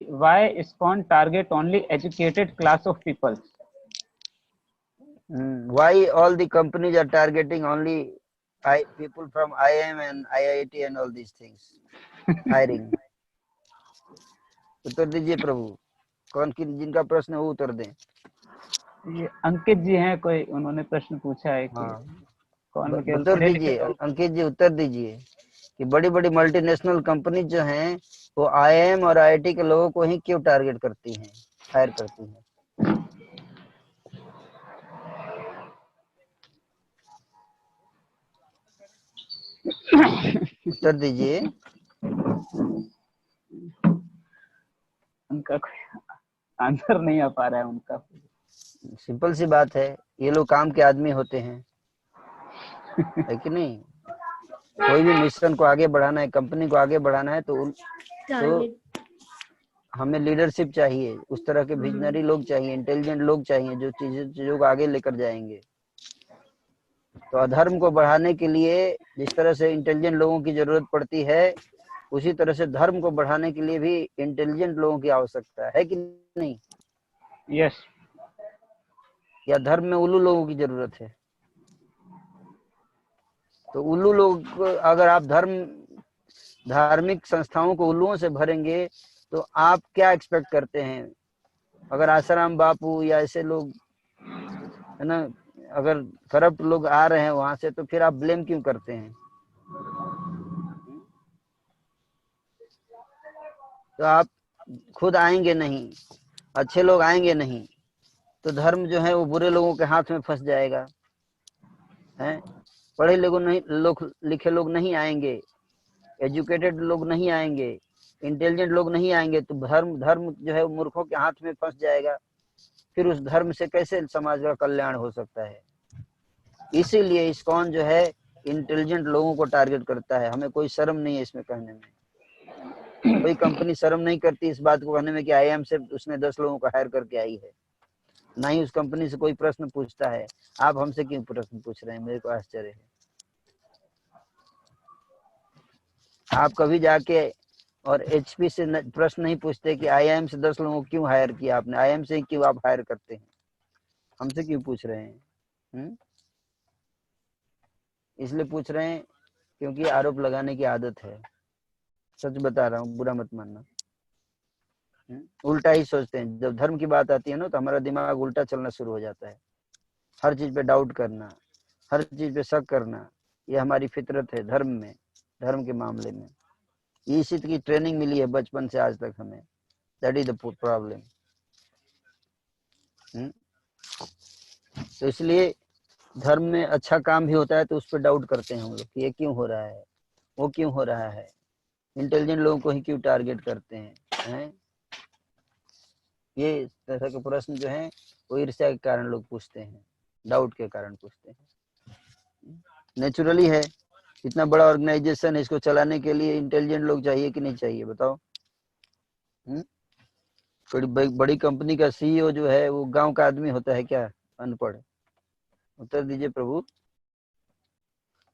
why ISKCON target only educated class of people? Why all the companies are targeting only people from IIM and IIT and all these things, hiring? उत्तर दीजिए प्रभु, कौन जिनका प्रश्न है वो उत्तर दें। ये अंकित जी हैं, कोई उन्होंने प्रश्न पूछा है कि कौन उत्तर दीजिए अंकित जी, उत्तर दीजिए कि बड़ी बड़ी मल्टीनेशनल कंपनी जो हैं वो IIM और IIT के लोगों को ही क्यों टारगेट करती हैं, हायर करती हैं? उत्तर दीजिए। उनका कोई आंसर नहीं आ पा रहा है उनका। सिंपल सी बात है, ये लोग काम के आदमी होते हैं, है कि नहीं? कोई भी मिशन को आगे बढ़ाना है, कंपनी को आगे बढ़ाना है तो हमें लीडरशिप चाहिए, उस तरह के विजनरी लोग चाहिए, इंटेलिजेंट लोग चाहिए जो चीजों को आगे लेकर जाएंगे। तो अधर्म को बढ़ाने के लिए जिस तरह से इंटेलिजेंट लोगों की जरूरत पड़ती है, उसी तरह से धर्म को बढ़ाने के लिए भी इंटेलिजेंट लोगों की आवश्यकता है कि नहीं? यस। या धर्म में उल्लू लोगों की जरूरत है? तो उल्लू लोग, अगर आप धार्मिक संस्थाओं को उल्लुओं से भरेंगे तो आप क्या एक्सपेक्ट करते हैं? अगर आसाराम बापू या ऐसे लोग है ना, अगर करप्ट लोग आ रहे हैं वहां से, तो फिर आप ब्लेम क्यों करते हैं? तो आप खुद आएंगे नहीं, अच्छे लोग आएंगे नहीं, तो धर्म जो है वो बुरे लोगों के हाथ में फंस जाएगा। हैं, पढ़े लिखे लोग नहीं आएंगे, एजुकेटेड लोग नहीं आएंगे, इंटेलिजेंट लोग नहीं आएंगे, तो धर्म जो है मूर्खों के हाथ में फंस जाएगा। फिर उस धर्म से कैसे समाज का कल्याण हो सकता है? इसीलिए ISKCON जो है इंटेलिजेंट लोगों को टारगेट करता है। हमें कोई शर्म नहीं है इसमें कहने में, कोई कंपनी शर्म नहीं करती इस बात को कहने में कि IIM से उसने 10 लोगों को हायर करके आई है। ना ही उस कंपनी से कोई प्रश्न पूछता है। आप हमसे क्यों प्रश्न पूछ रहे हैं? मेरे को आश्चर्य है। आप कभी जाके और HP से प्रश्न नहीं पूछते कि IIM से 10 लोगों को क्यों हायर किया आपने, IIM से क्यों आप हायर करते हैं? हमसे क्यों पूछ रहे हैं? इसलिए पूछ रहे हैं क्योंकि आरोप लगाने की आदत है। सच बता रहा हूँ, बुरा मत मानना। उल्टा ही सोचते हैं। जब धर्म की बात आती है ना, तो हमारा दिमाग उल्टा चलना शुरू हो जाता है। हर चीज पे डाउट करना, हर चीज पे शक करना, ये हमारी फितरत है धर्म में, धर्म के मामले में। इसी की ट्रेनिंग मिली है बचपन से आज तक हमें। That is the problem. तो इसलिए धर्म में अच्छा काम भी होता है तो उस पर डाउट करते हैं हम लोग कि ये क्यों हो रहा है, वो क्यों हो रहा है, इंटेलिजेंट लोगों को ही क्यों टारगेट करते हैं? ये तरह के प्रश्न जो है वो ईर्ष्या के कारण लोग पूछते हैं, डाउट के कारण पूछते हैं। नेचुरली है, इतना बड़ा ऑर्गेनाइजेशन है, इसको चलाने के लिए इंटेलिजेंट लोग चाहिए कि नहीं चाहिए बताओ? बड़ी कंपनी का CEO जो है वो गांव का आदमी होता है क्या, अनपढ़? उत्तर दीजिए प्रभु।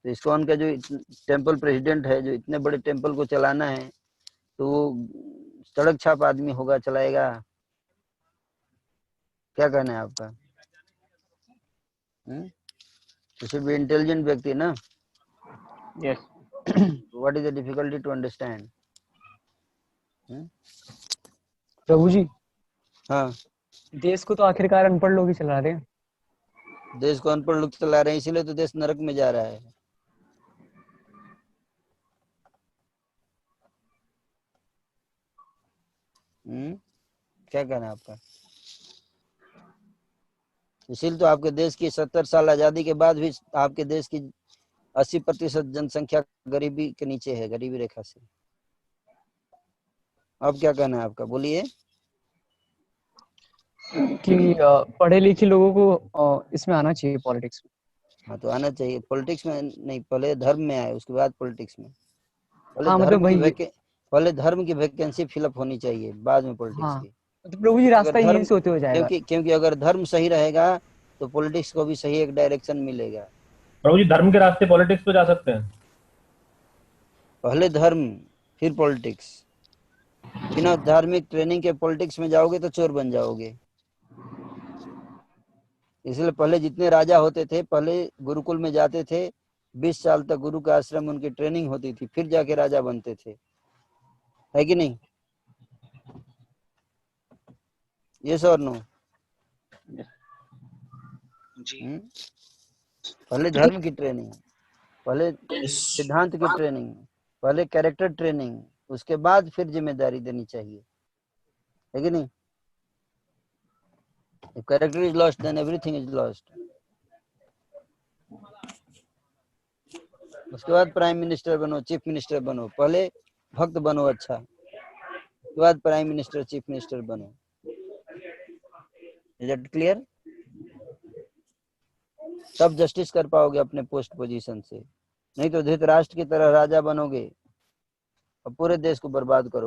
तो ISKCON का जो टेम्पल प्रेसिडेंट है, जो इतने बड़े टेम्पल को चलाना है, तो वो सड़क छाप आदमी होगा, चलाएगा? क्या कहना है आपका? तो सिर्फ इंटेलिजेंट व्यक्ति ना? Yes. What is the difficulty to understand? Prabhu ji, हाँ, देश को तो आखिरकार अनपढ़ लोग ही चला रहे हैं। देश को अनपढ़ लोग चला रहे हैं, इसीलिए तो देश नरक में जा रहा है। क्या कहना है आपका? इसीलिए तो आपके देश की 70 साल आजादी के बाद भी आपके देश की 80% जनसंख्या गरीबी के नीचे है, गरीबी रेखा से। अब क्या कहना है आपका, बोलिए। कि पढ़े लिखे लोगों को इसमें आना चाहिए, पॉलिटिक्स में। हाँ, तो आना चाहिए। पॉलिटिक्स में नहीं, पहले धर्म में आए, उसके बाद पॉलिटिक्स में। पहले धर्म की वैकेंसी फिलअप होनी चाहिए, बाद में पॉलिटिक्स की। तो प्रभु जी, रास्ता यहीं से होते हो जाएगा। क्योंकि अगर धर्म सही रहेगा तो पॉलिटिक्स को भी सही एक डायरेक्शन मिलेगा। प्रभु जी, धर्म के रास्ते पॉलिटिक्स पे जा सकते हैं? पहले धर्म फिर पॉलिटिक्स। बिना धार्मिक ट्रेनिंग के पॉलिटिक्स में जाओगे तो चोर बन जाओगे। इसलिए पहले जितने राजा होते थे पहले गुरुकुल में जाते थे, 20 साल तक गुरु का आश्रम उनकी ट्रेनिंग होती थी, फिर जाके राजा बनते थे, है कि नहीं? यस और नो? जी। पहले धर्म की ट्रेनिंग, पहले सिद्धांत की ट्रेनिंग, पहले कैरेक्टर ट्रेनिंग, उसके बाद फिर जिम्मेदारी देनी चाहिए, है कि नहीं? If character is lost, then everything is lost. उसके बाद प्राइम मिनिस्टर बनो, चीफ मिनिस्टर बनो, पहले भक्त बनो अच्छा, उसके बाद प्राइम मिनिस्टर चीफ मिनिस्टर बनो। Is that clear? तब जस्टिस कर पाओगे अपने पोस्ट पोजीशन से, नहीं तो धृतराष्ट्र की तरह राजा बनोगे और पूरे देश को बर्बाद करो।